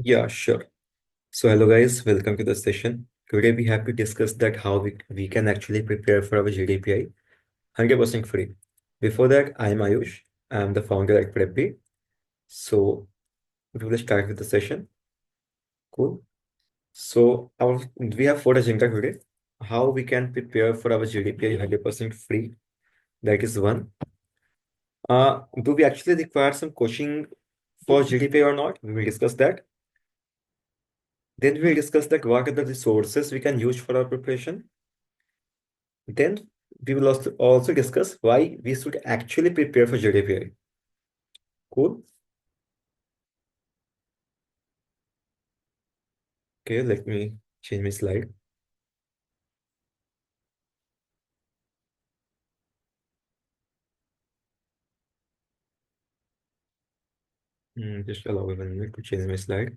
Yeah, sure. So hello guys, welcome to the session. Today we have to discuss that how we can actually prepare for our GDPI 100% free. Before that, I am Ayush. I am the founder at PrepBee. So we will start with the session. Cool. So we have four agenda today. How we can prepare for our GDPI 100% free. That is one. Do we actually require some coaching for GDPI or not? We will discuss that. Then we will discuss that what are the resources we can use for our preparation. Then we will also discuss why we should actually prepare for GDPR. Cool. Okay, let me change my slide. Just allow me 1 minute to change my slide.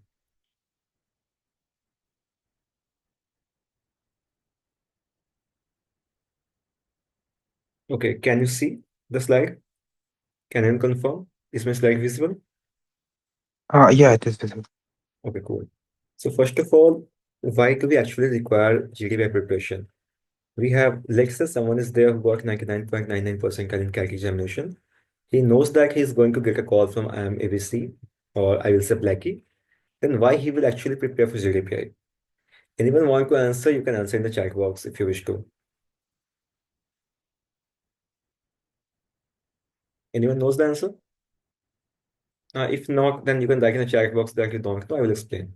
Okay, can you see the slide? Can you confirm? Is my slide visible? Yeah, it is visible. Okay, cool. So first of all, why do we actually require GDPR preparation? We have, let's say someone is there who got 99.99% in CAT examination. He knows that he's going to get a call from ABC or I will say Blackie. Then why he will actually prepare for GDPI? Anyone want to answer? You can answer in the chat box if you wish to. Anyone knows the answer? If not, then you can write in the chat box that you don't know. I will explain.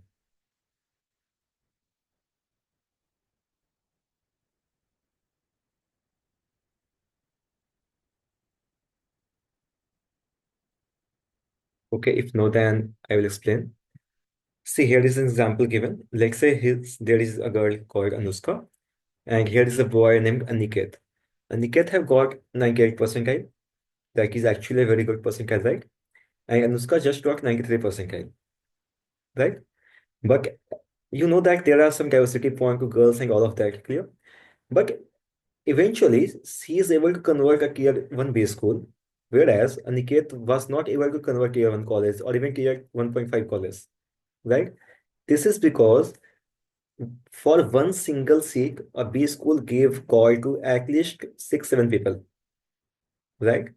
Okay, if no, then I will explain. See, here is an example given. Let's say there is a girl called Anushka, and here is a boy named Aniket. Aniket have got 98 percentile. That is actually a very good percentile, right? And Anushka just got 93 percentile, right? But you know that there are some diversity point to girls and all of that, clear? But eventually, she is able to convert a tier 1 base school, whereas Aniket was not able to convert tier 1 college or even tier 1.5 college, right? This is because for one single seat, a B school gave call to at least 6, 7 people, right?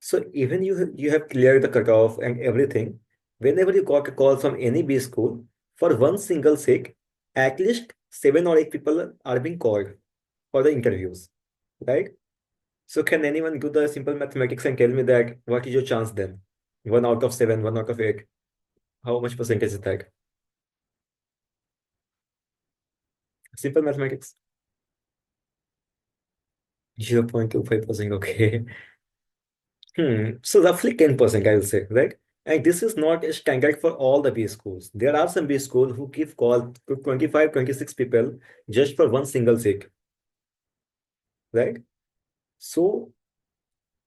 So even you have cleared the cutoff and everything, whenever you got a call from any B school, for one single seat, at least 7 or 8 people are being called for the interviews, right? So can anyone do the simple mathematics and tell me that what is your chance then? 1 out of 7, 1 out of 8. How much percentage is that? Simple mathematics. 0.25%. Okay. So roughly 10%, I will say, right? And this is not a standard for all the B schools. There are some B schools who give call to 25, 26 people just for one single seat, right? So,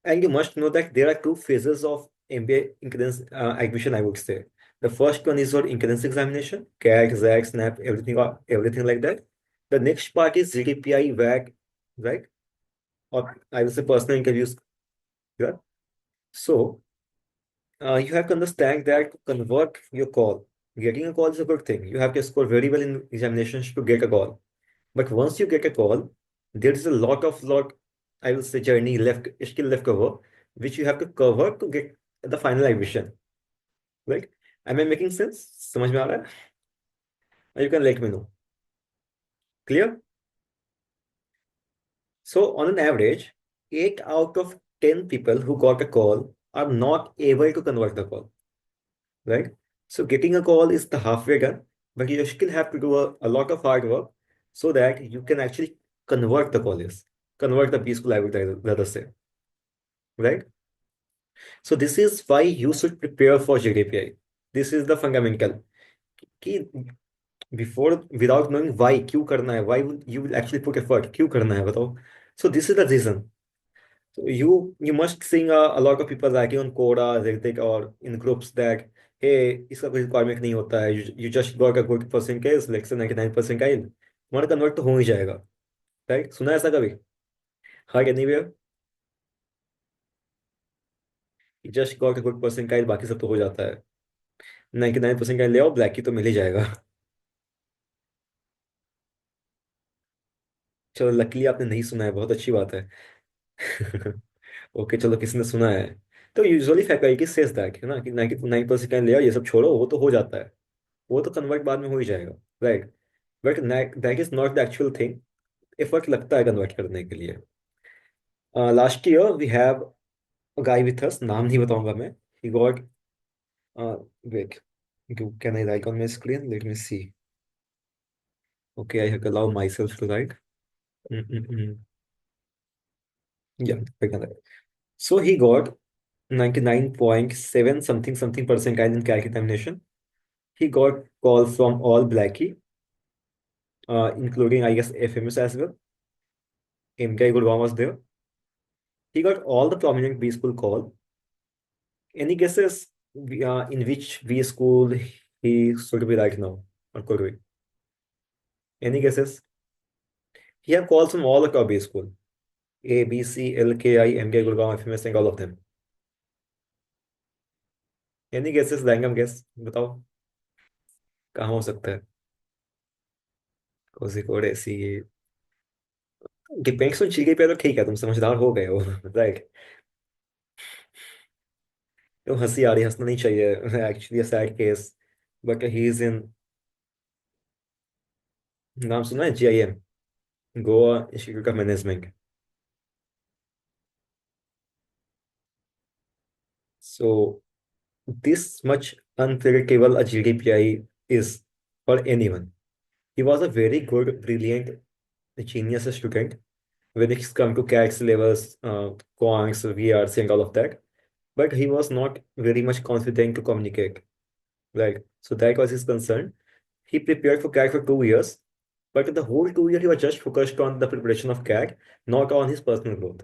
and you must know that there are two phases of MBA entrance admission, I would say. The first one is your entrance examination, CAT, XAC, SNAP, everything like that. The next part is GDPI, WAT, right? Or I will say personal interviews. Yeah. So, you have to understand that to convert your call. Getting a call is a good thing. You have to score very well in examinations to get a call. But once you get a call, there is a lot, I will say, journey left, still left over, which you have to cover to get the final admission. Right? Am I making sense? समझ में आ रहा है? Or you can let me know. Clear? So on an average, 8 out of 10 people who got a call are not able to convert the call. Right? So getting a call is the halfway done, but you still have to do a lot of hard work so that you can actually convert the calls, convert the peaceful, I would rather say, right? So this is why you should prepare for GDPI. This is the fundamental. कि before without knowing why क्यों करना है, why will you will actually put effort, क्यों करना है बताओ. So this is the reason. So you must seeing a lot of people writing on Quora, Reddit, or in groups that hey, इसका कोई requirement नहीं होता है. You just got a good percentage, like say 99% का तुम्हारा convert तो हो ही जाएगा, right? सुना है ऐसा कभी? Heard anywhere? You just got a good percentile, बाकी सब तो हो जाता है. 99% का ले आओ, ब्लैक की तो मिल ही जाएगा। चलो, लकीली आपने नहीं सुना है, बहुत अच्छी बात है। ओके, चलो, किसी ने सुना है। तो यूजुअली फैकल्टी सेज दैट, है ना, कि 99% का ले आओ, ये सब छोड़ो, वो तो हो जाता है, वो तो कन्वर्ट बाद में हो ही जाएगा, right. But that is not the actual thing. Effort लगता है कन्वर्ट करने के लिए। Last year we have a guy with us, नाम नहीं बताऊंगा मैं। He got, wait, can I write on my screen, let me see. Okay, I have allow myself to write. Yeah, I can write. So he got 99.7 something something percentile in calc examination. He got calls from all Blackie, including, I guess, FMS as well. MKI Gurgaon was there. He got all the prominent B school call. Any guesses in which B school he should be right now, or could be? Any guesses? He have calls from all the top B school. A, B, C, L, K, I, MKI Gurgaon, FMS, and all of them. Any guesses? Random guess? बताओ, कहाँ हो सकता है? कोझिकोड ऐसी। Depends on GK पे, तो ठीक है, तुम समझदार हो गए हो। राइट। तो हंसी आ रही, हंसना नहीं चाहिए, actually sad case. But he is in, नाम सुना है, GIM, Goa institute of management. So this much unpredictable a GDPI is for anyone. He was a very good, brilliant, genius student when it's come to CAT syllabus, quants, VRC, and all of that. But he was not very much confident to communicate. Right. So that was his concern. He prepared for CAT for 2 years, but the whole 2 year he was just focused on the preparation of CAT, not on his personal growth.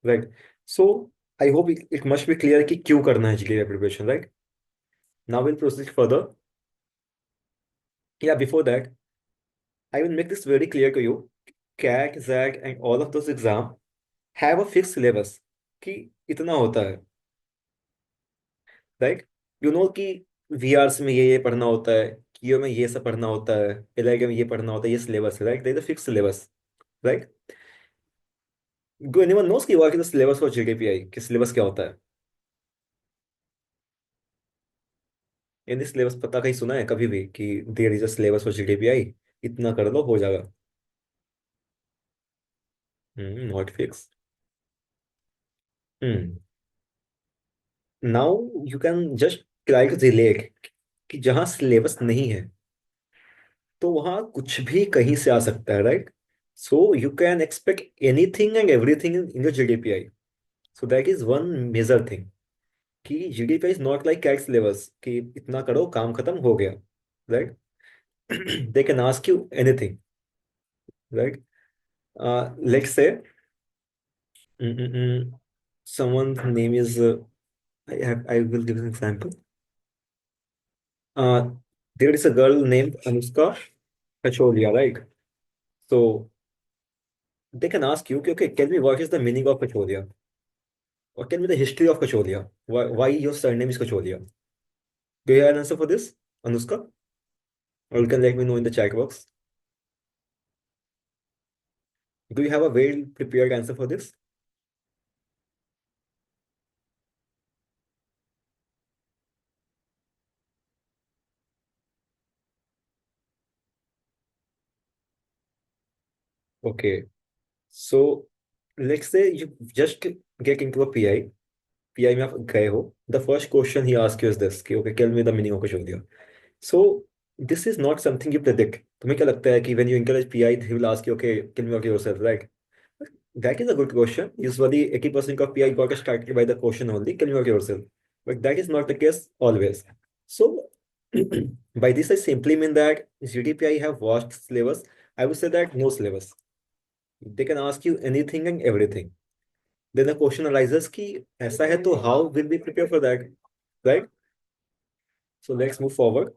Right. So I hope it must be clear कि क्यों करना है GK preparation, right? Now we'll proceed further. Yeah, before that, I will make this very clear to you. CAT, ZAT, and all of those exams have a fixed syllabus कि इतना होता है, right. You know कि VRs में ये पढ़ना होता है, क्यू में ये सब पढ़ना होता है, LIG में ये पढ़ना होता है, ये सिलेबस है, right, there is a fix syllabus, right. Do anyone knows कि what is the syllabus for GDPI, कि सिलेबस क्या होता है? यानी सिलेबस पता, कहीं सुना है कभी भी कि there is a syllabus for GDPI, इतना कर लो हो जाएगा? Not fix. Now you can just try to relate कि जहाँ सिलेबस नहीं है, तो वहाँ कुछ भी कहीं से आ सकता है, right. So you can expect anything and everything in your GDPI. So that is one major thing, कि GDPI is not like CAT syllabus कि इतना करो काम खत्म हो गया, right. They can ask you anything, right. Let's say someone's name is I will give an example. uh, there is a girl named Anushka Kacholia, right? So they can ask you, okay, tell me what is the meaning of Kacholia, or tell me the history of Kacholia, why your surname is Kacholia. Do you have an answer for this, Anushka? Or you can let me know in the chat box. Do you have a well prepared answer for this? Okay, so let's say you just get into a PI में आप गए हो, the first question he asks you is this, कि okay, tell me the meaning of Kacholia. So this is not something you predict. तुम्हें क्या लगता है कि when you encourage PI, he will ask you, okay, tell me about yourself, right? That is a good question. Usually 80% of PI got started by the question only, tell me about yourself. But that is not the case always. So by this, I simply mean that GDPI have vast syllabus. I would say that no syllabus. They can ask you anything and everything. Then the question arises कि ऐसा है तो how will we prepare for that, right? So let's move forward.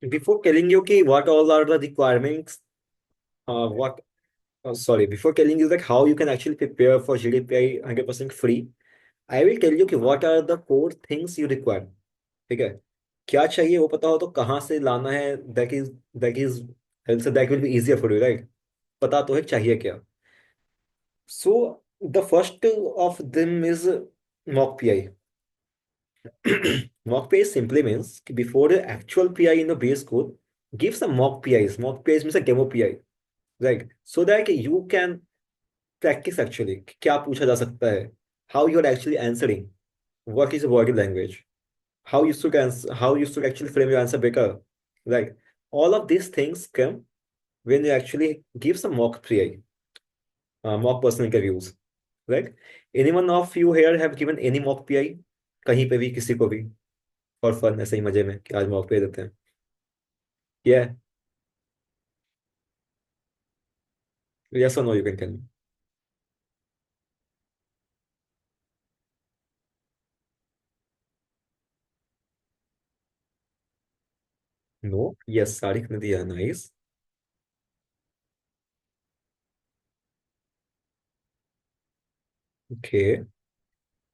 Before telling you कि what all are the requirements, what sorry, before telling you that how you can actually prepare for GDPI 100% free, I will tell you कि what are the core things you require. ठीक है, क्या चाहिए वो पता हो तो कहाँ से लाना है, that is that will be easier for you, right? पता तो है चाहिए क्या। So the first of them is mock pi. Mock PI simply means कि before the actual PI in the base code, give some mock PIs. Mock PIs means a demo PI, right? So that you can practice actually कि क्या पूछा जा सकता है, how you are actually answering, what is the body language, how you should actually frame your answer better, right? All of these things come when you actually give some mock PI, mock personal interviews, right? Anyone of you here have given any mock PI कहीं पे भी किसी को भी for fun, ऐसे ही मजे में कि आज मॉक पे देते हैं? Yeah. Yes or no, you can tell me. No. Yes, सारिक ने दिया, नाइस। ओके,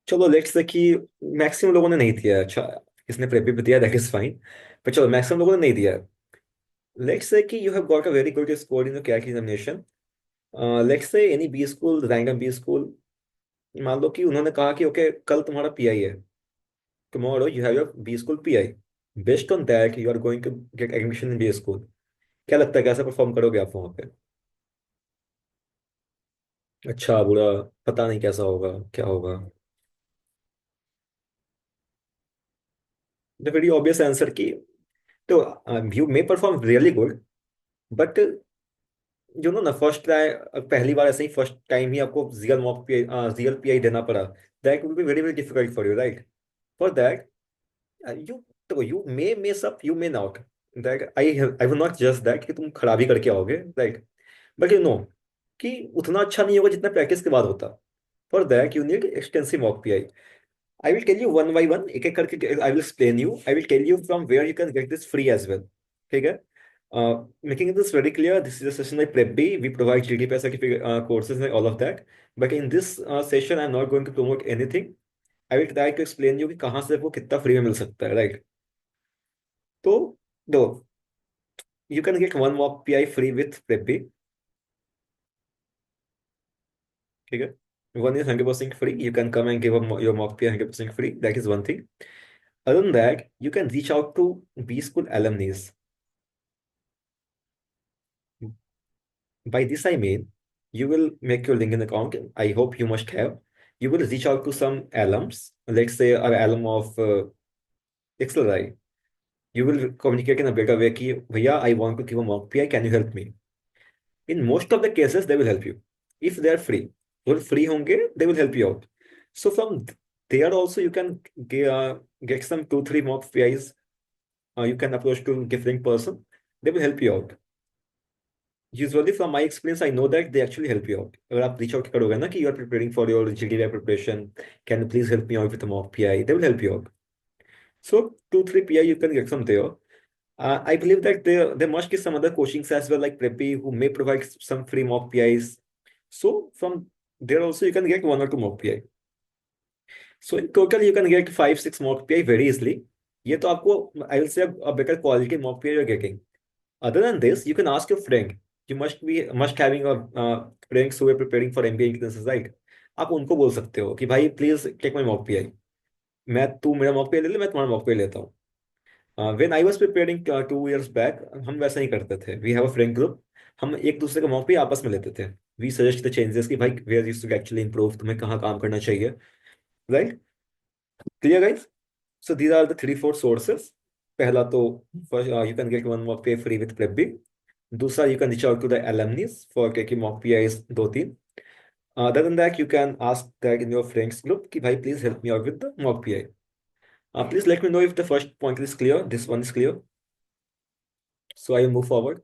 चलो लेट्स से कि मैक्सिमम लोगों ने नहीं दिया। अच्छा, किसने प्रेपी पे दिया, दैट इज फाइन। पर चलो मैक्सिमम लोगों ने नहीं दिया। लेट्स से कि you have got a very good score in CAT examination. Let's say any B school, random B school, मान लो कि उन्होंने कहा कि ओके कल तुम्हारा पीआई है, tomorrow you have your B school PI, based on that you are going to get admission in B school. क्या लगता है कैसे परफॉर्म करोगे आप वहाँ पे? अच्छा बुरा, पता नहीं कैसा होगा, क्या होगा। द वेरी ऑब्वियस आंसर की, तो you may perform really good, but you know ना, फर्स्ट ट्राई, पहली बार ऐसे ही फर्स्ट टाइम ही आपको रियल पीआई देना पड़ा, that will be very very difficult for you, right? For that you, तो you may mess up, you may not, that I will not just that कि तुम खराबी करके आओगे, राइट? बट यू नो कि उतना अच्छा नहीं होगा जितना प्रैक्टिस के बाद होता। For that you need extensive mock pi. I will tell you one by one, एक एक करके I will explain you. I will tell you from where you can get this free as well. ठीक है? Making this very clear, this is a session like PrepBee. We provide GDPI certificate courses and all of that. But in this session, I'm not going to promote anything. I will try to explain you कि कहाँ से आपको कितना free में मिल सकता है, right? तो दो, you can get one mock PI free with PrepBee. ठीक है? One is 100% free. You can come and give your mock PI 100% free. That is one thing. Other than that, you can reach out to B School alumni. By this, I mean you will make your LinkedIn account. I hope you must have. You will reach out to some alums, let's say an alum of xlri. You will communicate in a better way कि भैया I want to give a mock PI, can you help me? In most of the cases, they will help you. If they are free, वो free होंगे, they will help you out. So from there also you can get some 2 3 mock PIs. You can approach to different person. They will help you out. Usually from my experience I know that they actually help you out. अगर आप reach out करोगे ना कि you are preparing for your GDPI preparation, can you please help me out with a mock PI, they will help you out. So 2 3 PI you can get from there. I believe that there must be some other coachings as well like PrepBee who may provide some free mock PIs. So from there also you can get 1 or 2 mock PI. So in total you can get 5 6 mock PI very easily. ये तो आपको I will say a better quality mock PI you're getting. Other than this, you can ask your friend. You must having a friends who are preparing for MBA classes, right? आप उनको बोल सकते हो कि भाई please take my mock PI. मैं तू मेरा मॉक पीआई ले ले, मैं तुम्हारा मॉक पीआई लेता हूँ। When I was preparing 2 years back, हम वैसा नहीं करते थे। We have a friend group, हम एक दूसरे का मॉक पीआई आपस में लेते थे। वी सजेस्ट द चेंजेस कि भाई where you should actually improve, तुम्हें कहाँ काम करना चाहिए, right? Clear guys? So these are the 3 4 sources. पहला तो first, you can get one mock PI free with PrepBee. दूसरा, you can reach out to the alumnis for taking mock PIs 2 3. Other than that, you can ask that in your friends group कि भाई please help me out with the mock PI. Please let me know if the first point is clear. This one is clear. So I will move forward.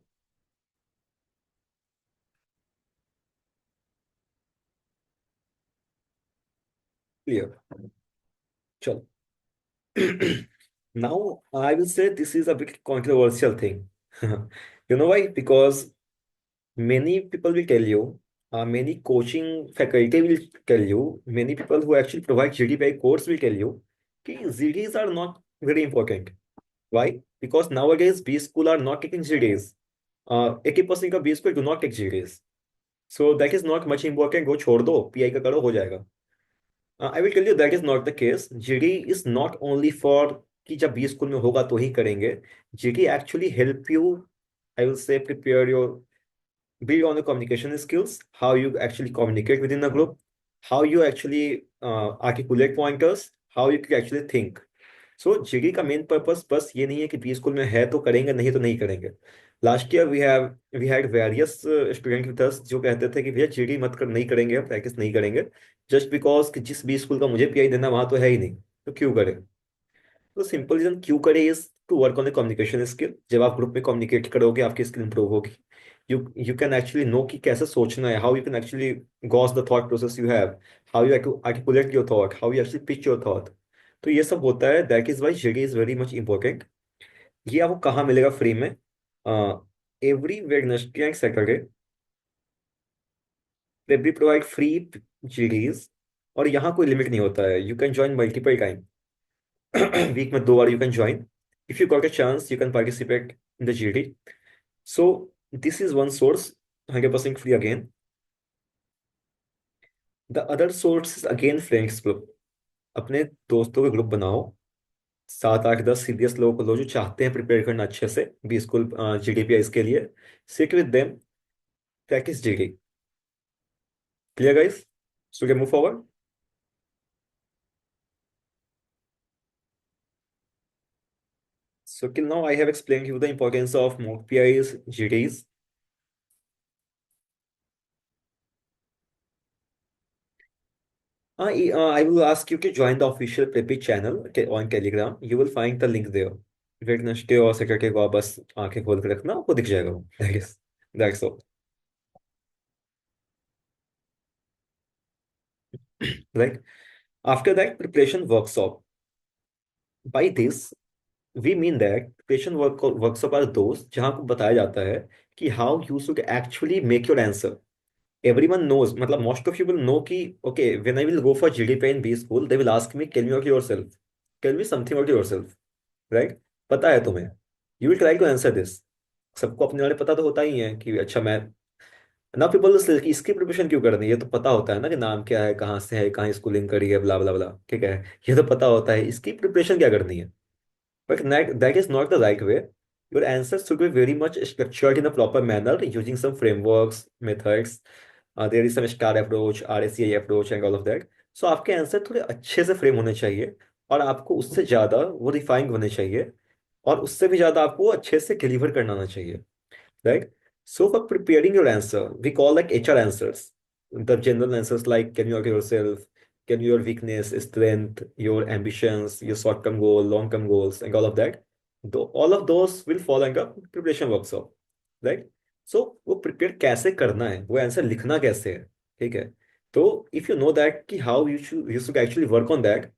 Clear. चलो. Now I will say this is a bit controversial thing. You know why? Because many people will tell you, many coaching faculty will tell you, many people who actually provide GDPI course will tell you कि ZDs are not very important. Why? Because nowadays B school are not taking GDs. 80% का B school do not take GDs. So that is not much important. वो छोड़ दो, PI का करो, हो जाएगा. I will tell you that is not the case. GD is not only for कि जब B school में होगा तो ही करेंगे. GD actually help you, I will say, prepare your build on the communication skills, how you actually communicate within a group, how you actually articulate pointers, how you can actually think. So GD का main purpose बस ये नहीं है कि B school में है तो करेंगे, नहीं तो नहीं करेंगे. Last year we had various student with us जो कहते थे कि भैया जीडी मत कर, नहीं करेंगे, प्रैक्टिस नहीं करेंगे, जस्ट बिकॉज कि जिस बी स्कूल का मुझे पीआई देना वहां तो है ही नहीं, तो क्यों करें. तो सिंपल रीजन क्यों करें is to work on the communication skill. जब आप ग्रुप में कम्युनिकेट करोगे आपकी स्किल इंप्रूव होगी. यू कैन एक्चुअली नो कि कैसे सोचना है, how you can actually gauge the thought process you have, how you articulate your thought, how you actually pitch your thought. तो ये सब होता है. That is why GD is very much important. ये आपको कहाँ मिलेगा फ्री में? एवरी वेडनेसडे एंड सैटरडे दे भी प्रोवाइड फ्री जीडीज. और यहाँ कोई लिमिट नहीं होता है. You can join multiple time. Week में 2 बार you can join. If you got a chance you can participate in the GD. So this is one source, 100% free again. The other source is again friends group. अपने दोस्तों के group बनाओ. 7 8 10 serious लोगों को लो जो चाहते हैं प्रिपेयर करना अच्छे से बी स्कूल जीडीपीआई के लिए. Sit with them, practice GD. Clear guys? So can move forward. So till now I have explained you the importance of mock PIs, GDs. I will ask you to join the official PrepBee channel on Telegram. You will find the link there. Wednesday और Saturday को आप बस आंखें खोल के रखना, आपको दिख जाएगा वो. That's all. Right. After that, preparation workshop. By this, we mean that preparation workshop are those जहाँ आपको बताया जाता है कि how you should actually make your answer. Everyone knows, मतलब most of you will know कि okay, when I will go for GDP in B school, they will ask me, tell me about yourself. Tell me something about yourself. Right? पता है तुम्हें. You will try to answer this. सबको अपने बारे में पता तो होता ही है कि अच्छा मैं ना पीपल कि इसकी प्रिपरेशन क्यों करनी है. ये तो पता होता है ना कि नाम क्या है, कहाँ से है, कहाँ स्कूलिंग करी है, ब्ला ब्ला ब्ला. ठीक है, ये तो पता होता है, इसकी प्रिपरेशन क्या करनी है. But that is not the right way. Your answers should be very much structured in a proper manner using some frameworks, methods. There is some STAR approach, RACI approach and all of that. So आपके answer थोड़े अच्छे से frame होने चाहिए और आपको उससे ज़्यादा वो रिफाइंड होने चाहिए और उससे भी ज़्यादा आपको अच्छे से डिलीवर करना आना चाहिए. Right? So for preparing your answer, we call like HR answers. The general answers like can you work yourself, can your weakness, strength, your ambitions, your short-term goal, long-term goals, and all of that. Though all of those will fall under preparation workshop, right? So वो prepare कैसे करना है, वो answer लिखना कैसे है, ठीक है. तो if you know that कि how you should actually work on that,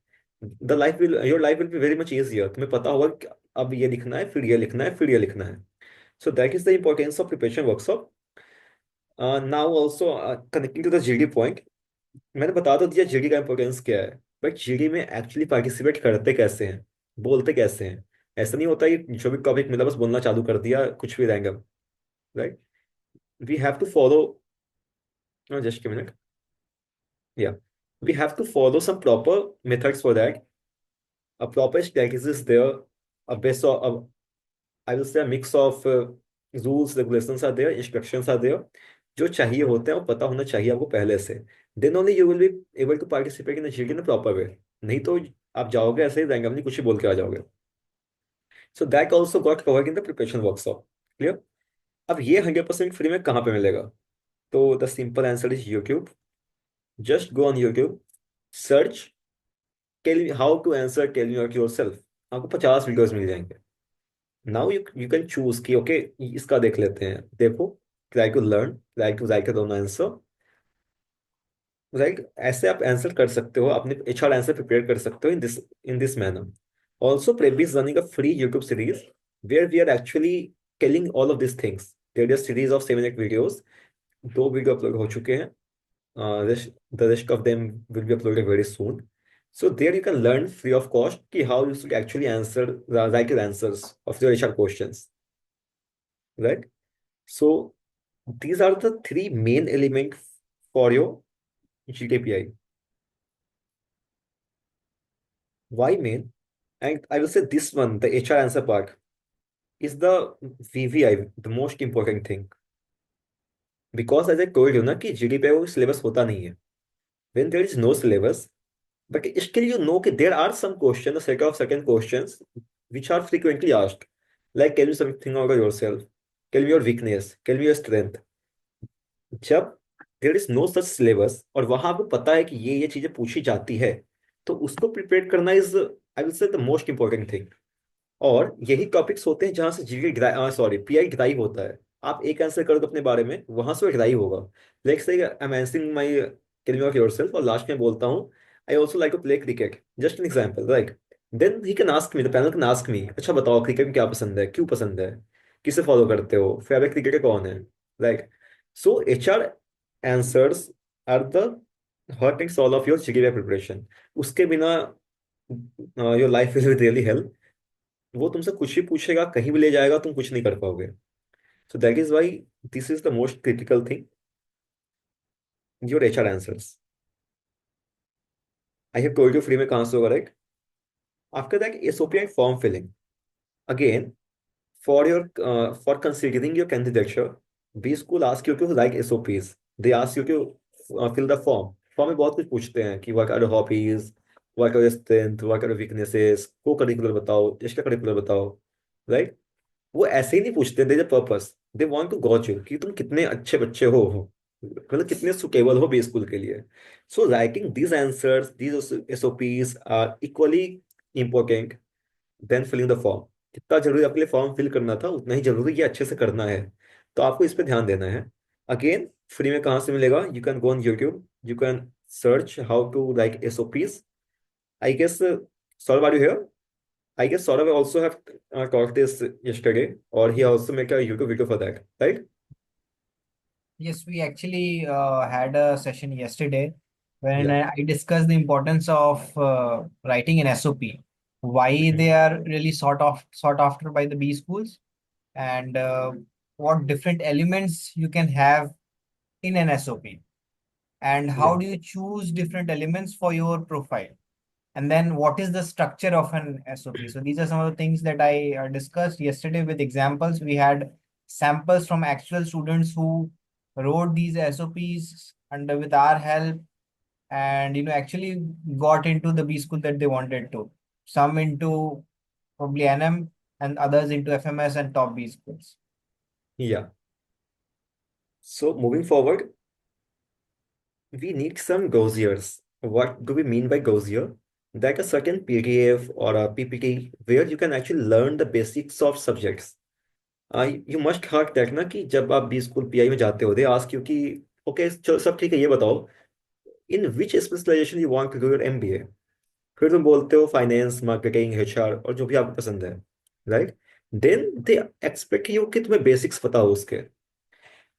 the life will your life will be very much easier. तुम्हें पता होगा कि अब ये लिखना है, फिर ये लिखना है, फिर ये लिखना है. So that is the importance of preparation workshop. Now also connecting to the GD point, मैंने बता तो दिया जीडी का इंपॉर्टेंस क्या है. बट जीडी में एक्चुअली पार्टिसिपेट करते कैसे हैं, बोलते कैसे हैं. ऐसा नहीं होता कि जो भी टॉपिक मिला बस बोलना चालू कर दिया, कुछ भी random. Right. We have to follow, just a minute, या we have to follow some proper methods for that. A proper strategy is there. A base of, I will say a mix of rules, regulations are there, instructions are there. जो चाहिए होते हैं वो पता होना चाहिए आपको पहले से. Then only you will be able to participate in the GD in a proper way. नहीं तो आप जाओगे ऐसे ही रैंडमली कुछ ही बोल के आ जाओगे. So that also got covered in the preparation workshop. Clear? अब ये 100% फ्री में कहाँ पे मिलेगा? तो the simple answer is YouTube. Just go on YouTube, search tell me how to answer tell me about yourself. आपको 50 वीडियोस मिल जाएंगे. नाउ यू कैन चूज कि ओके इसका देख लेते हैं. देखो, try to learn, try to write your own answer. Right. ऐसे आप आंसर कर सकते हो, अपने एचआर आंसर प्रिपेयर कर सकते हो in this manner. Also Prepy is running a free YouTube series where we are actually telling all of this things. There is series of 7 8 videos. 2 video upload हो चुके हैं. The rest of them will be uploaded very soon. So there you can learn free of cost how you should actually answer the right answers of your HR questions, right? So these are the three main elements for your GDPI. Why main? And I will say this one, the HR answer part, is the VVI, the most important thing. Because as I told you ना कि GDPI वो syllabus होता नहीं है. When there is no syllabus, but still you know that there are some questions, a set of certain questions which are frequently asked. Like tell me something about yourself. Tell me your weakness. Tell me your strength. जब there is no such syllabus और वहां आपको पता है कि ये चीजें पूछी जाती है, तो उसको प्रिपेयर करना is I will say the most important thing. और यही टॉपिक्स होते हैं जहां से पीआई ड्राइव होता है। आप एक आंसर करो तो अपने बारे में, वहां से वो ड्राइव होगा। Let's say I am answering my tell me about yourself और लास्ट में बोलता हूँ I also like to play cricket, just an example right. Then he can ask me, the panel can ask me, अच्छा बताओ cricket में क्या पसंद है, क्यों पसंद है, किसे फॉलो करते हो, फेवरेट क्रिकेटर कौन है, right. So HR answers are the heart and soul of your GK preparation. उसके बिना your life will really help. वो तुमसे कुछ भी पूछेगा, कहीं भी ले जाएगा, तुम कुछ नहीं कर पाओगे। So that is why this is the most critical thing, your HR answers. I have told you free में कहाँ से होगा, right. After that SOP and form filling, again for your for considering your candidature, B school ask you to write SOPs. They ask you to fill the form. Form में बहुत कुछ पूछते हैं कि what are your hobbies, what are your strength, what are your weaknesses, co-curricular बताओ, extra curricular बताओ, right. वो ऐसे ही नहीं पूछते, the purpose, they want to gauge you कि तुम कितने अच्छे बच्चे हो, मतलब कितने सुटेबल हो बी स्कूल के लिए। So writing these answers, these SOPs are equally important then filling the form. जितना जरूरी आपके लिए फॉर्म फिल करना था, उतना ही जरूरी ये अच्छे से करना है। तो आपको इस पे ध्यान देना है। अगेन फ्री में कहाँ से मिलेगा, you can go on YouTube, you can search how to write SOPs. I guess Saurabh, are you here? I guess Saurav also have taught this yesterday, or he also make a YouTube video for that, right? Yes, we actually had a session yesterday when Yeah. I discussed the importance of writing an SOP, why Mhm. they are really sought after by the B schools, and what different elements you can have in an SOP, and how Yeah. do you choose different elements for your profile, and then what is the structure of an SOP. So these are some of the things that I discussed yesterday with examples. We had samples from actual students who wrote these SOPs and with our help, and actually got into the B school that they wanted to. Some into probably NM and others into FMS and top B schools. Yeah. So moving forward, we need some dossiers. What do we mean by dossier? That a certain PDF or a PPT where you can actually learn the basics of subjects. You must heard that ना कि जब आप B school pi में जाते हो, they ask you कि okay चलो सब ठीक है, ये बताओ in which specialization you want to do your MBA. फिर तुम बोलते हो फाइनेंस, मार्केटिंग, एचआर और जो भी आपको पसंद है, right. Then they expect you कि तुम्हें बेसिक्स पता हो उसके।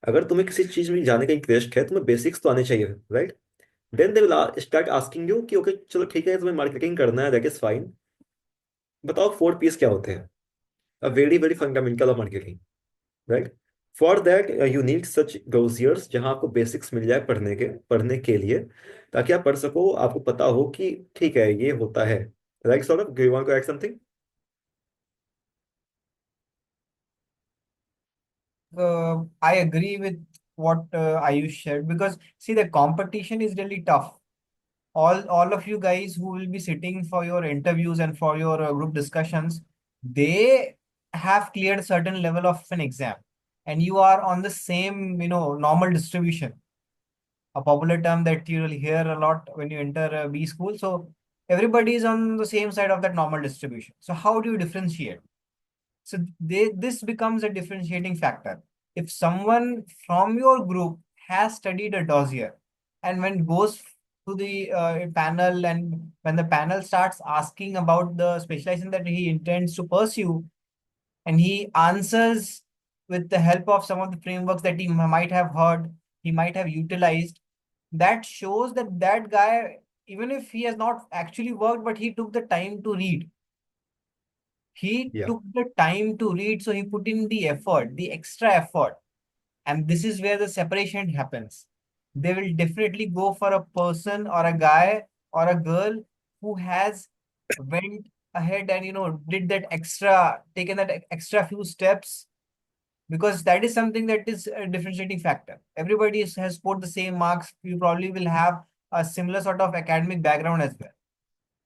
अगर तुम्हें किसी चीज में जाने का इंटरेस्ट है, तुम्हें बेसिक्स तो आने चाहिए, right. Then they will start asking you कि ओके चलो ठीक है, तुम्हें मार्केटिंग करना है, दैट इज फाइन, बताओ 4 Ps क्या होते हैं, a very very fundamental of marketing, right. For that you need such dossiers जहां आपको बेसिक्स मिल जाए पढ़ने के लिए, ताकि आप पढ़ सको, आपको पता हो कि ठीक है ये होता है, right. Saurabh, do you want to add something? I agree with what Ayush shared, because see, the competition is really tough. All of you guys who will be sitting for your interviews and for your group discussions, they have cleared a certain level of an exam, and you are on the same normal distribution, a popular term that you will hear a lot when you enter a B school. So everybody is on the same side of that normal distribution. So how do you differentiate? So this becomes a differentiating factor. If someone from your group has studied a dossier, and when goes to the panel, and when the panel starts asking about the specialization that he intends to pursue, and he answers with the help of some of the frameworks that he might have heard, he might have utilized, that shows that that guy even if he has not actually worked, but he took the time to read. He Yeah. took the time to read, so he put in the effort, the extra effort. And this is where the separation happens. They will definitely go for a person or a guy or a girl who has went ahead and did that extra, taken that extra few steps, because that is something that is a differentiating factor. Everybody has scored the same marks. You probably will have a similar sort of academic background as well.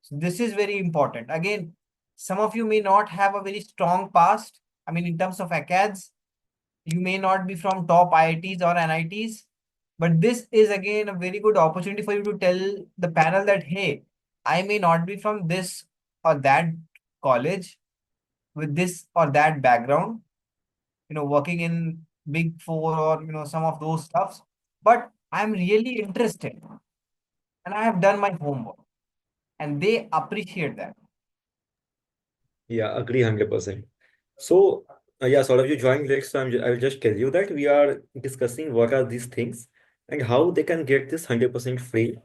So this is very important. Again, some of you may not have a very strong past. I mean, in terms of acads, you may not be from top IITs or NITs, but this is again a very good opportunity for you to tell the panel that, hey, I may not be from this or that college with this or that background, working in Big Four or, some of those stuffs, but I'm really interested and I have done my homework and they appreciate that. Yeah, agree 100%. So, yeah, sort of you joined late, so I will just tell you that we are discussing what are these things and how they can get this 100% free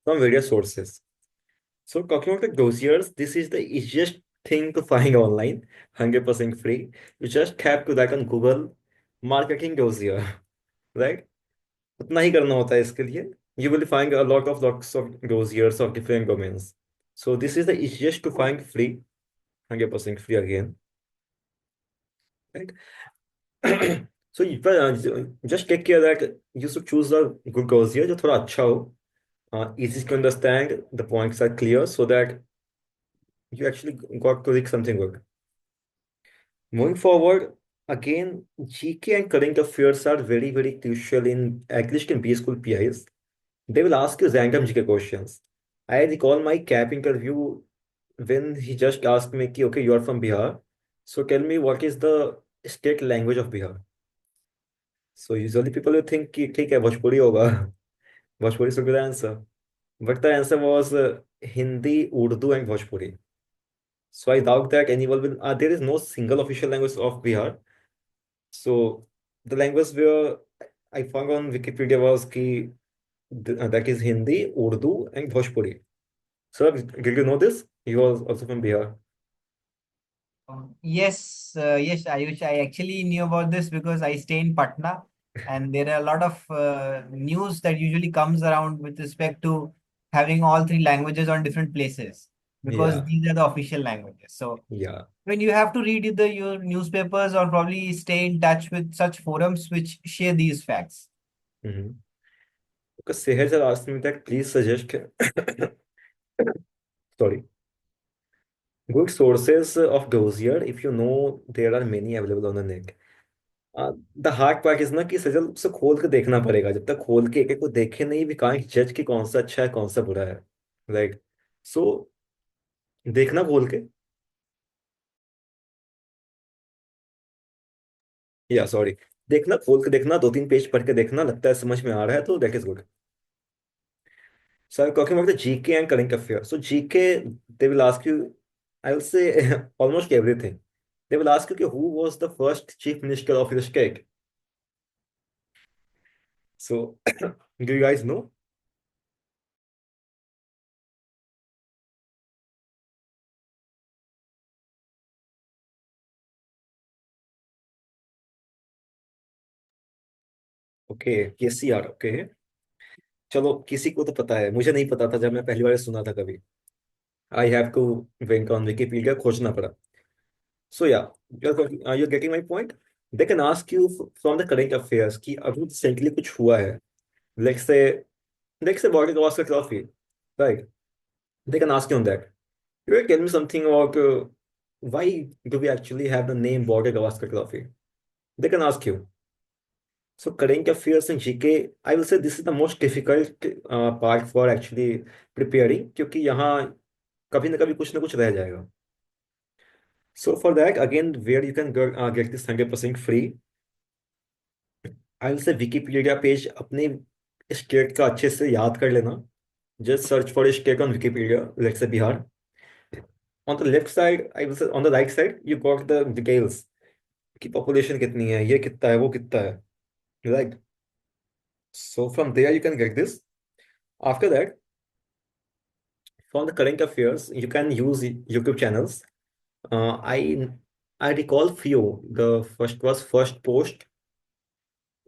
from various sources. So, talking about the dossiers, this is the easiest thing to find online, 100% free. You just have to write on Google marketing dossier, right? उतना ही करना होता है इसके लिए. You will find a lots of dossiers of different domains. So, this is the easiest to find free, 100% free again, right? So just take care that you should choose a good dossier जो थोड़ा अच्छा हो, easy to understand, the points are clear so that you actually got to read something good. Moving forward, again, GK and current affairs are very, very crucial in, at least in B school PIs. They will ask you random GK questions. I recall my CAP interview when he just asked me, कि, okay, you are from Bihar. So tell me what is the state language of Bihar? So usually people will think कि ठीक है भोजपुरी होगा. Bhojpuri should be the answer. But the answer was Hindi, Urdu, and Bhojpuri. So I doubt that anyone will. There is no single official language of Bihar. So the language where I found on Wikipedia was that is Hindi, Urdu, and Bhojpuri. So did you know this? You are also from Bihar. Yes, Ayush, I actually knew about this because I stay in Patna, and there are a lot of news that usually comes around with respect to having all three languages on different places, because Yeah, these are the official languages. So yeah. when you have to read either your newspapers or probably stay in touch with such forums which share these facts. Mm-hmm. Because Seher sir asked me that please suggest sorry, good sources of dossier if you know there are many available on the net. The hard part is ना कि सजल उसे खोल के देखना पड़ेगा. जब तक खोल के एक एक को देखे नहीं, वी कांट जज कि कौन सा अच्छा है कौन सा बुरा है, राइट? सो देखना खोल के, या सॉरी, देखना खोल के देखना, दो तीन पेज पढ़ के देखना, लगता है समझ में आ रहा है तो that is good. So I'm talking about the GK and current affairs. So GK, they will ask you, I will say almost everything. They will ask you कि who was the first chief minister of your state. So do you guys know? Okay, KCR, okay. चलो किसी को तो पता है, मुझे नहीं पता था जब मैं पहली बार सुना था कभी. I have to went on Wikipedia, खोजना पड़ा. सो या you're getting my point. They can ask you from the current affairs कि अभी रिसेंटली कुछ हुआ है. Let's say Border Gavaskar Trophy, right? They can ask you on that. You can tell me something about why do we actually have the name Border Gavaskar Trophy? They can ask you. So current affairs and GK, I will say this is the most difficult part for actually preparing, क्योंकि यहाँ कभी ना कभी कुछ ना कुछ रह जाएगा. So for that, again, where you can get this 100% free, I will say Wikipedia page अपने स्टेट का अच्छे से याद कर लेना. Just search for a state on Wikipedia, let's say Bihar. On the left side, I will say on the right side, you got the details कि population कितनी है, ये कितना है, वो कितना है, right? So from there you can get this. After that, from the current affairs, you can use YouTube channels. Uh, I I recall few. The first was First Post.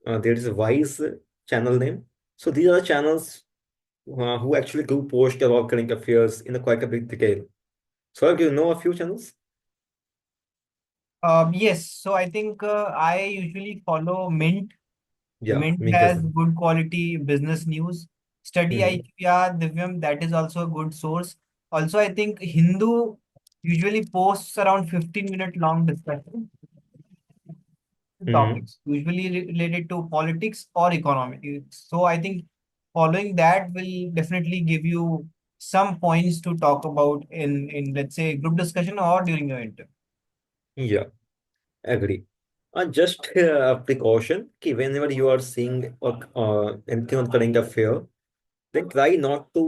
There is a Wise channel name. So these are the channels who actually do post about current affairs in a quite a big detail. So do you know a few channels? Yes, so I think I usually follow Mint. Yeah, Mint Mint as has well. good quality business news. Study Hmm. IQ, yeah, Divyam, that is also a good source. Also, I think Hindu usually posts around 15-minute long discussion Hmm. topics, usually related to politics or economics. So I think following that will definitely give you some points to talk about in let's say group discussion or during your interview. Yeah, agree. Just a precaution, कि whenever you are seeing anything on current affair, then try not to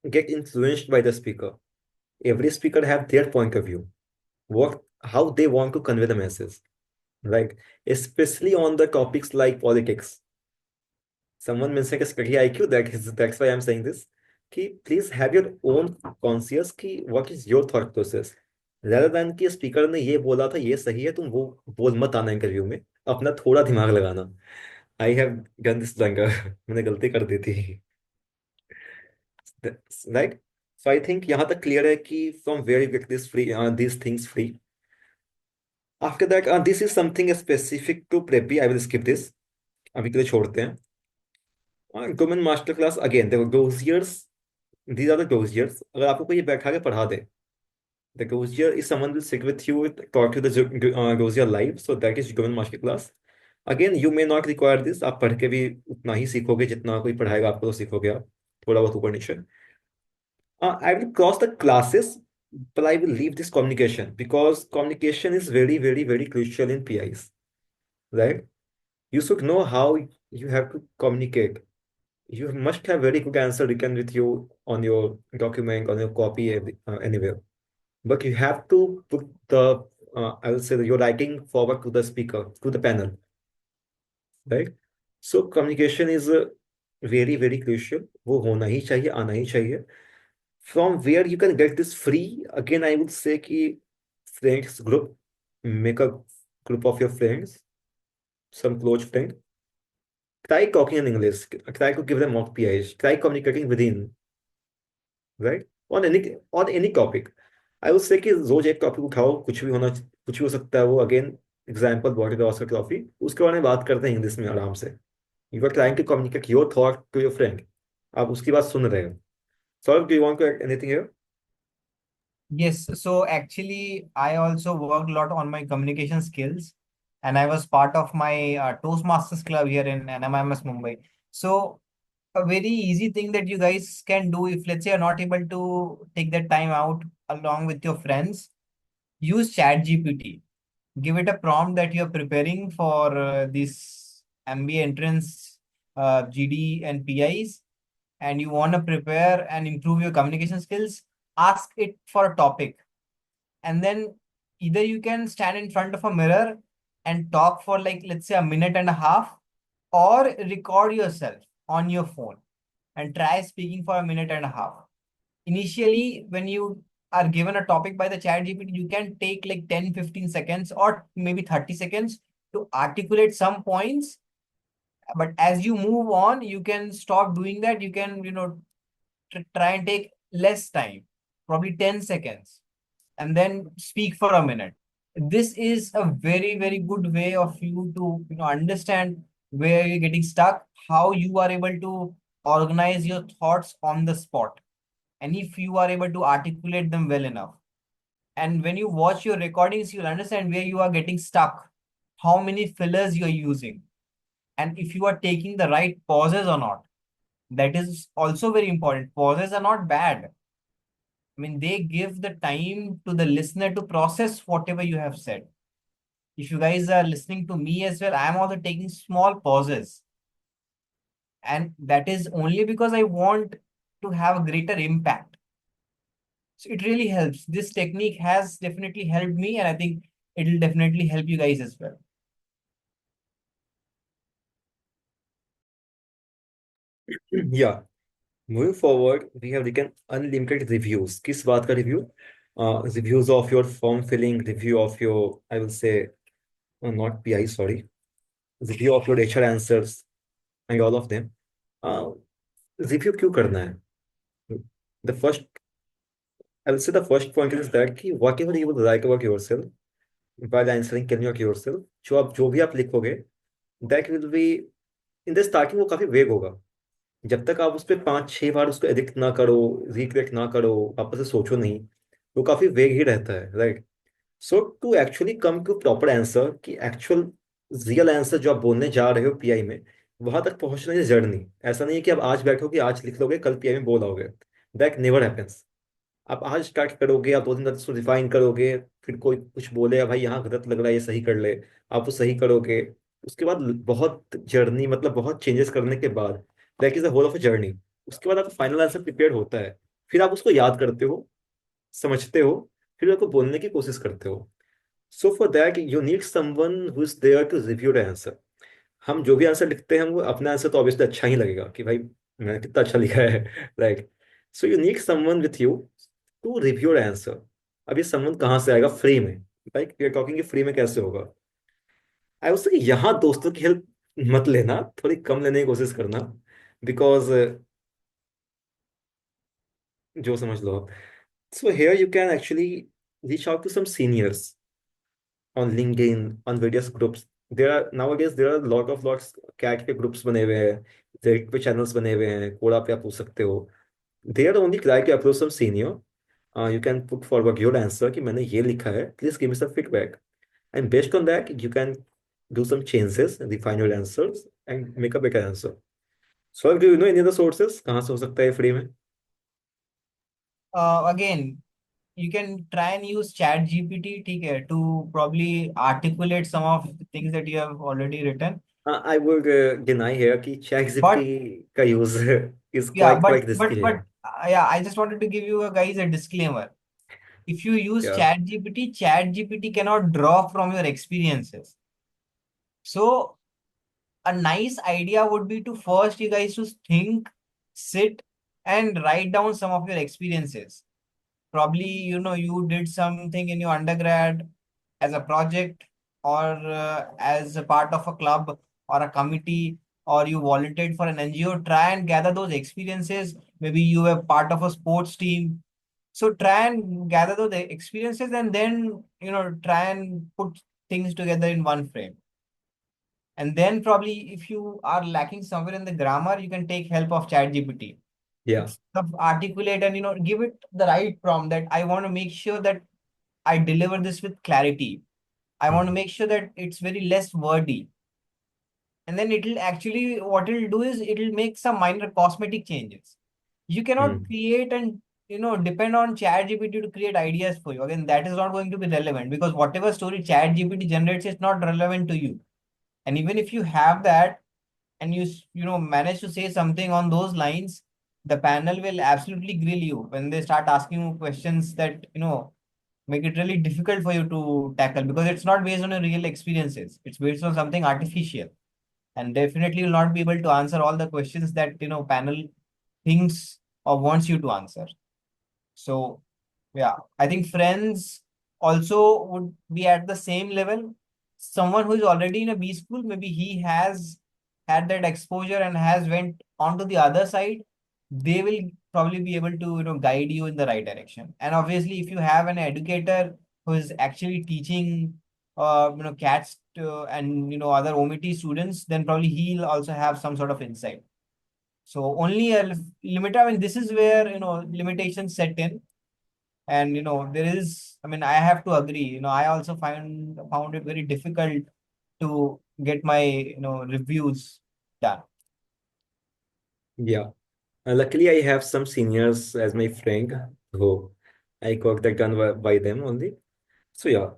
get influenced by the speaker. Every speaker have their point of view, what how they want to convey the message, right? Especially on the topics like politics. Someone mentioned a study IQ. That's why I'm saying this. कि please have your own conscious कि what is your thought process. Rather than कि speaker ने ये बोला था ये सही है तुम वो बोल मत आना इंटरव्यू में अपना थोड़ा दिमाग लगाना. I have done this blunder. मैंने गलती कर दी थी. राइट. सो आई थिंक यहाँ तक क्लियर है कि from where you get this free these things free. After that, this is something specific to PrepBee. I will skip this. अभी के लिए छोड़ते हैं. Government master class again. The dossiers. These are the dossiers. अगर आपको कोई ये बैठा के पढ़ा दे, the dossier is someone will sit with you, talk to the dossier live. So that is government master class. Again, you may not require this. आप पढ़ के भी उतना ही सीखोगे जितना कोई पढ़ाएगा आपको तो सीखोगे आप थोड़ा बहुत ऊपर नीचे. I will cross the classes, but I will leave this communication because communication is very, very, very crucial in PIs, right? You should know how you have to communicate. You must have very good answer written with you on your document, on your copy, anywhere. But you have to put the, I will say that your writing forward to the speaker, to the panel, right? So communication is very, very crucial. वो होना ही चाहिए, आना ही चाहिए. From where you can get this free, again, I would say कि friends group, make a group of your friends, some close friend. Try talking in English. Try to give them mock PIs. Try communicating within, right? On any topic. I will say कि रोज एक topic उठाओ कुछ भी हो सकता है वो again example water Oscar trophy उसके बारे में बात करते हैं इंग्लिश में आराम से. You are trying to communicate your thought to your friend. आप उसकी बात सुन रहे हो. Saurabh, do you want to add anything here? Yes, so actually, I also worked a lot on my communication skills, and I was part of my Toastmasters club here in NMIMS Mumbai. So, a very easy thing that you guys can do if, let's say, you're not able to take that time out along with your friends, use ChatGPT. Give it a prompt that you're preparing for this MBA entrance, GD, and PIs, and you want to prepare and improve your communication skills. Ask it for a topic, and then either you can stand in front of a mirror and talk for like let's say a minute and a half, or record yourself on your phone and try speaking for a minute and a half. Initially, when you are given a topic by the chat GPT, you can take like 10-15 seconds or maybe 30 seconds to articulate some points, but as you move on you can stop doing that. You can try and take less time, probably 10 seconds, and then speak for a minute. This is a very, very good way of you to understand where you're getting stuck, how you are able to organize your thoughts on the spot, and if you are able to articulate them well enough. And when you watch your recordings, you'll understand where you are getting stuck, how many fillers you're using, and if you are taking the right pauses or not. That is also very important. Pauses are not bad. I mean, they give the time to the listener to process whatever you have said. If you guys are listening to me as well, I'm also taking small pauses. And that is only because I want to have a greater impact. So it really helps. This technique has definitely helped me, and I think it will definitely help you guys as well. Yeah. Moving forward, we have taken unlimited reviews. किस बात का review? Reviews of your form filling, review of your, I will say, not PI, sorry, review of your HR answers and all of them. Uh, Review क्यों करना है? The first, I will say the first point is that कि whatever you would write about yourself while answering can about yourself, जो भी आप लिखोगे, that will be in the starting वो काफी वेग होगा. जब तक आप उस पर 5-6 बार उसको एडिट ना करो, रिक्रिएट ना करो, वापस से सोचो नहीं, वो काफी वेग ही रहता है, right? So to actually come to proper answer, कि एक्चुअल रियल आंसर जो आप बोलने जा रहे हो पीआई में, वहां तक पहुंचने की जर्नी ऐसा नहीं है कि आप आज बैठोगे, आज लिख लोगे, कल पीआई में बोल आओगे. That never happens. आप आज स्टार्ट करोगे, आप 2 दिन तक उसको रिफाइन करोगे, फिर कोई कुछ बोले भाई यहाँ गलत लग रहा है, ये सही कर ले, आप वो सही करोगे. उसके बाद बहुत जर्नी, मतलब बहुत चेंजेस करने के बाद, that is the whole of a journey. उसके बाद आपका फाइनल आंसर प्रिपेयर होता है, फिर आप उसको याद करते हो, समझते हो, फिर उसको बोलने की कोशिश करते हो. So for that you need someone who is there to review the answer. हम जो भी आंसर लिखते हैं, वो अपना आंसर तो ऑब्वियसली अच्छा ही लगेगा कि भाई मैंने कितना अच्छा लिखा है, right? So you need someone with you to review your answer. अब ये समवन कहाँ से आएगा? फ्री में. Like we are talking, free में कैसे होगा? आई वुड से यहाँ दोस्तों की हेल्प मत लेना, थोड़ी कम लेने की कोशिश करना, बिकॉज जो समझ लो आप. So here you can actually reach out to some seniors on LinkedIn, on various groups. There are nowadays there are lots CAT के ग्रुप्स बने हुए हैं, रेडिट पे चैनल्स बने हुए हैं, कोड़ा पे आप पूछ सकते हो. They are only try to approach some senior. You can put forward your answer कि मैंने ये लिखा है, please give me some feedback. And based on that, you can do some changes, refine your answers, and make a better answer. So, do you know any other sources? कहाँ से हो सकता है फ्री में? Again, you can try and use chat gpt, ठीक है, to probably articulate some of the things that you have already written. I would deny here कि ChatGPT But का use is yeah, quite risky but here. yeah, I just wanted to give you guys a disclaimer. If you use Yeah. chat gpt cannot draw from your experiences. So a nice idea would be to first you guys to think, sit and write down some of your experiences. Probably, you did something in your undergrad as a project, or as a part of a club or a committee, or you volunteered for an NGO. Try and gather those experiences. Maybe you were part of a sports team. So try and gather those experiences, and then try and put things together in one frame. And then probably if you are lacking somewhere in the grammar, you can take help of chat gpt. Yeah. It's sort of articulate and give it the right prompt, that I want to make sure that I deliver this with clarity. I want to Hmm. make sure that it's very less wordy. And then it'll actually, what it'll do is it'll make some minor cosmetic changes. You cannot Hmm. create and depend on chat gpt to create ideas for you. Again, that is not going to be relevant, because whatever story chat gpt generates is not relevant to you. And even if you have that, and you manage to say something on those lines, the panel will absolutely grill you when they start asking you questions that make it really difficult for you to tackle, because it's not based on your real experiences. It's based on something artificial, and definitely will not be able to answer all the questions that panel thinks or wants you to answer. So yeah, I think friends also would be at the same level. Someone who is already in a B school, maybe he has had that exposure and has went on to the other side. They will probably be able to guide you in the right direction. And obviously, if you have an educator who is actually teaching cats and other OMT students, then probably he'll also have some sort of insight. So only a limit. I mean, this is where limitations set in. And there is, I mean, I have to agree, I also found it very difficult to get my reviews done. Yeah. Luckily, I have some seniors as my friend who I got that done by them only. So yeah,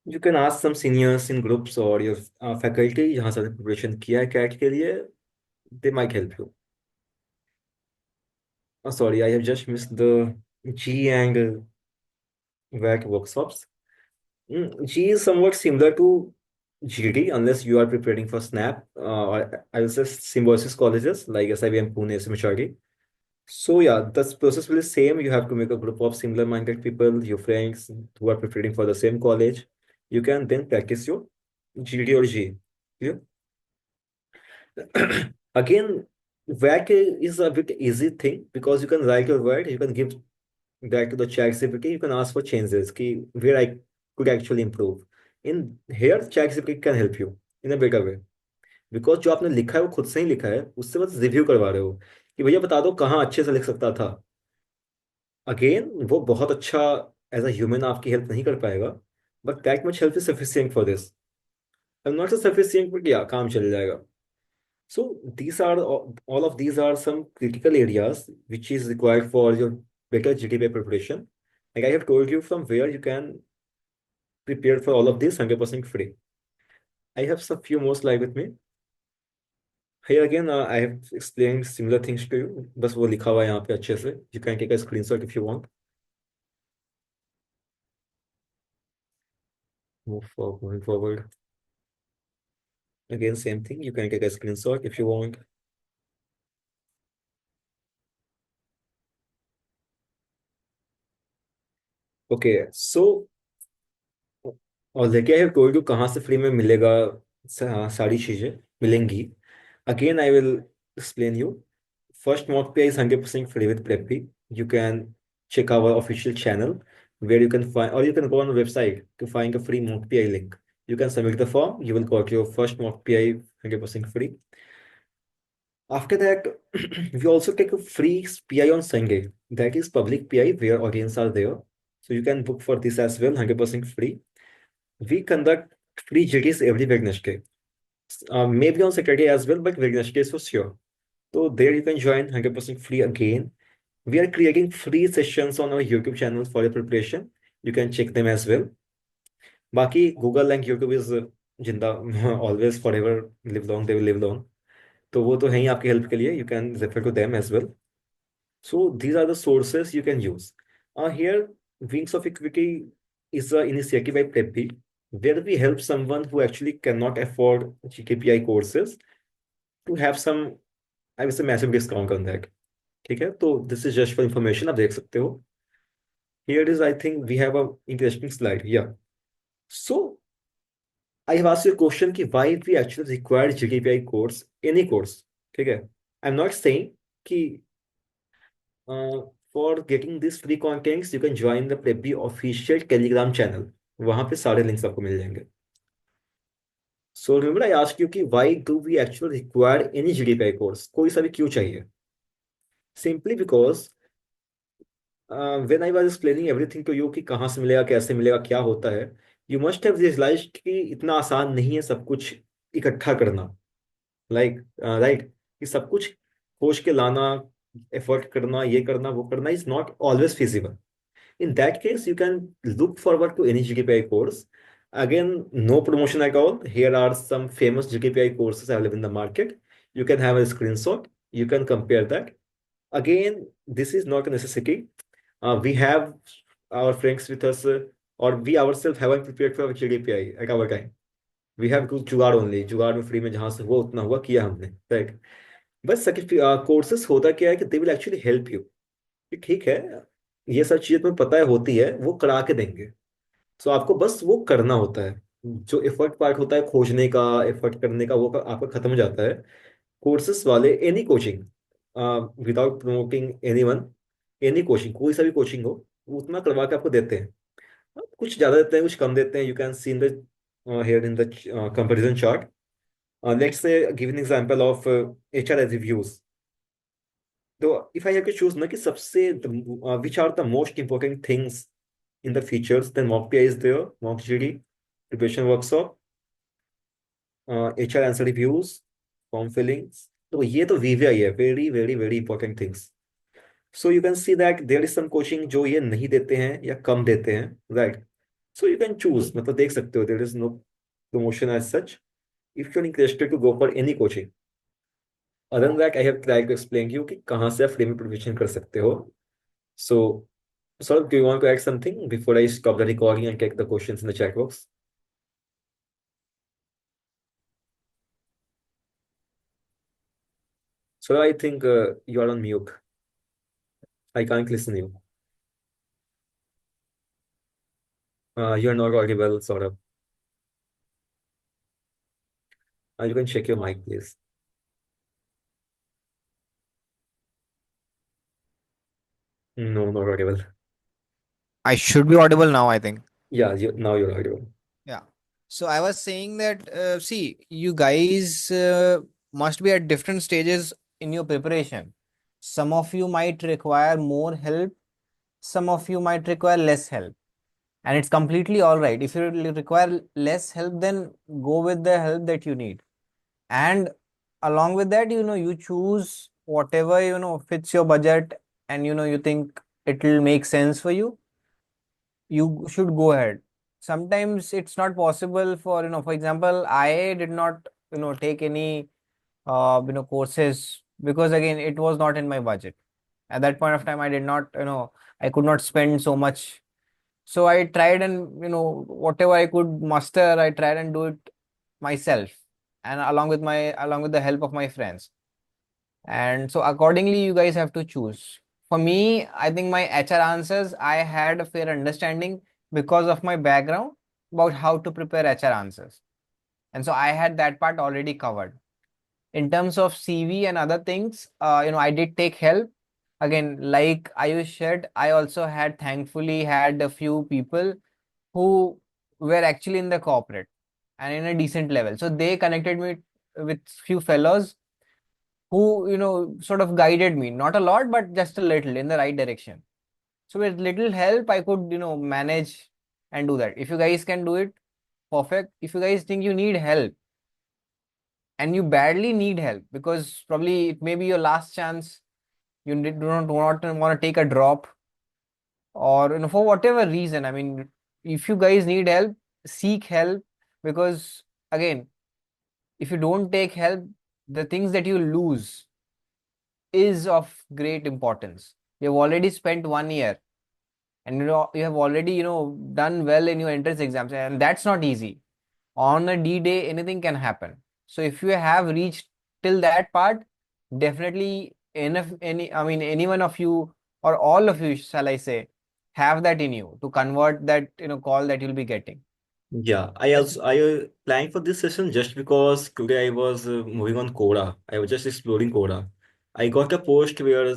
you can ask some seniors in groups or your faculty जहाँ से preparation किया है CAT के लिए. They might help you. Oh, sorry, I have just missed the G and WAT workshops. G is somewhat similar to GD unless you are preparing for SNAP or I will say symbiosis colleges like SIBM Pune, SMHRD. So yeah, the process will be same. You have to make a group of similar-minded people, your friends who are preparing for the same college. You can then practice your GD or G. Yeah. Again, WAT is a bit easy thing because you can write your word, you can give that to the chat GPT, you can ask for changes ki where I could actually improve. In here, chat GPT can help you in a better way. Because जो आपने लिखा है वो खुद से ही लिखा है, उससे बस रिव्यू करवा रहे हो कि भैया बता दो कहाँ अच्छे से लिख सकता था। अगेन वो बहुत अच्छा एज अ ह्यूमन आपकी हेल्प नहीं कर पाएगा, but that much help is sufficient for this. I am not sufficient but या काम चल जाएगा। So these are all of these are some critical areas which is required for your better GDPI preparation. Like I have told you from where you can prepare for all of this 100% free. I have some few more slides with me. Here again, I have explained similar things to you. बस वो लिखा हुआ है यहाँ पे अच्छे से. You can take a screenshot if you want. Moving forward. Again, same thing. You can take a screenshot if you want. Okay, so और देखिए आई हैव टोल्ड यू कहाँ से फ्री में मिलेगा, सारी चीजें मिलेंगी। Again I will explain you. First mock पे is 100% free with Prepy. You can check our official channel where you can find, or you can go on the website to find a free mock PI link. You can submit the form, you will got your first mock PI 100% free. After that, we also take a free PI on Sunday. That is public PI where audience are there. So you can book for this as well, 100% free. We conduct free GTs every Wednesday. Maybe on Saturday as well, but Wednesdays for sure. So there you can join 100% free again. We are creating free sessions on our YouTube channel for your preparation. You can check them as well. Baki Google and YouTube is जिंदा always forever live long, they will live long. तो वो तो है ही आपकी help के लिए. You can refer to them as well. So these are the sources you can use. Here, Wings of Equity is an initiative by PrepBee, where we help someone who actually cannot afford GKPI courses to have some, I would say, massive discount on that. ठीक है, तो this is just for information, आप देख सकते हो. Here it is, I think we have a interesting slide. Yeah. So I have asked you a question कि why we actually require GKPI course, any course. ठीक है. I'm not saying कि for getting this free contents, you can join the PrepBee official Telegram channel. वहां पे सारे links आपको मिल जाएंगे. So remember I asked you कि why do we actually require any GDPI course? कोई सा भी क्यों चाहिए? Simply because when I was explaining everything to you कि कहाँ से मिलेगा, कैसे मिलेगा, क्या होता है, you must have realized कि इतना आसान नहीं है सब कुछ इकट्ठा करना. लाइक राइट, कि सब कुछ खोज के लाना, एफर्ट करना, ये करना, वो करना is not always feasible. In that case, you can look forward to any GKPI course. Again, no promotion at all. Here are some famous GKPI courses available in the market. You can have a screenshot. You can compare that. Again, this is not a necessity. We have our friends with us, or we ourselves haven't prepared for GDPI at our time. We have to जुगाड़ only. जुगाड़ में free में जहां से हुआ उतना हुआ किया हमने, राइट. बस कोर्सेस होता क्या है कि they will actually help you कि ठीक है ये सब चीजें तुम्हें पता है होती है, वो करा के देंगे. सो आपको बस वो करना होता है. जो एफर्ट पार्ट होता है खोजने का, एफर्ट करने का, वो आपका खत्म हो जाता है. कोर्सेस वाले any coaching, without promoting anyone, any coaching, कोई सा भी कोचिंग हो, वो उतना करवा के आपको देते हैं. कुछ ज्यादा देते हैं, कुछ कम देते हैं. You can see in the here in the comparison chart. Let's say give an example of HR reviews. So if I have to choose ना कि सबसे which are the most important things in the features, then mock PI is there, mock GD, preparation workshop, HR answer reviews, form fillings. तो ये तो VVI है, very very very important things. So you can see that there is some coaching जो ये नहीं देते हैं या कम देते हैं, right? So you can choose, मतलब देख सकते हो, there is no promotion as such if you're interested to go for any coaching. Other than that, I have tried to explain to you कि कहाँ से आप फ्री में preparation कर सकते हो. So, sir, do you want to add something before I stop the recording and take the questions in the chat box? So I think you are on mute. I can't listen you. You're not audible, sort of. You can check your mic, please. No, not audible. I should be audible now, I think. Yeah, now you're audible. Yeah. So I was saying that, see, you guys must be at different stages in your preparation. Some of you might require more help, some of you might require less help. And it's completely all right. If you require less help, then go with the help that you need. And along with that, you choose whatever, fits your budget and, you think it will make sense for you. You should go ahead. Sometimes it's not possible for, for example, I did not, take any, courses because again, it was not in my budget. At that point of time, I did not, I could not spend so much. So I tried and, whatever I could muster, I tried and do it myself and along with the help of my friends. And so accordingly, you guys have to choose. For me, I think my HR answers, I had a fair understanding because of my background about how to prepare HR answers. And so I had that part already covered. In terms of CV and other things, I did take help. Again, like Ayush said, I also had thankfully had a few people who were actually in the corporate and in a decent level. So they connected me with few fellows who, sort of guided me, not a lot, but just a little in the right direction. So with little help, I could, manage and do that. If you guys can do it, perfect. If you guys think you need help and you badly need help because probably it may be your last chance, do not want to take a drop or, for whatever reason. I mean, if you guys need help, seek help because again, if you don't take help, the things that you lose is of great importance. You have already spent 1 year and you have already done well in your entrance exams, and that's not easy. On a D day, anything can happen. So if you have reached till that part, definitely enough any one of you or all of you, shall I say, have that in you to convert that call that you'll be getting. Yeah, I planning for this session just because today I was moving on Coda. I was just exploring Coda. I got a post where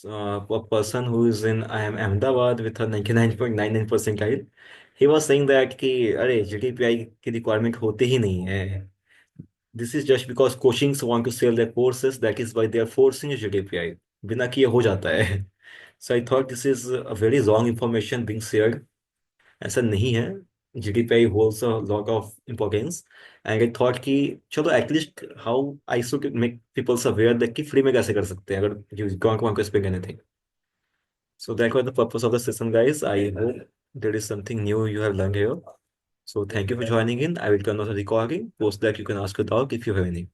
a person who is in Ahmedabad with a 99.99 percentile, he was saying that कि अरे GDPI की requirement होते ही नहीं है. This is just because coachings want to sell their courses. That is why they are forcing a GDPI. बिना किए हो जाता है. So I thought this is a very wrong information being shared. ऐसा नहीं है. GDPI holds a lot of importance. And I thought कि चलो at least how I should make people aware that कि free में कैसे कर सकते हैं अगर you don't want to spend anything. So that was the purpose of the session, guys. I hope there is something new you have learned here. So thank you for joining in. I will turn off the recording. Post that you can ask a dog if you have any.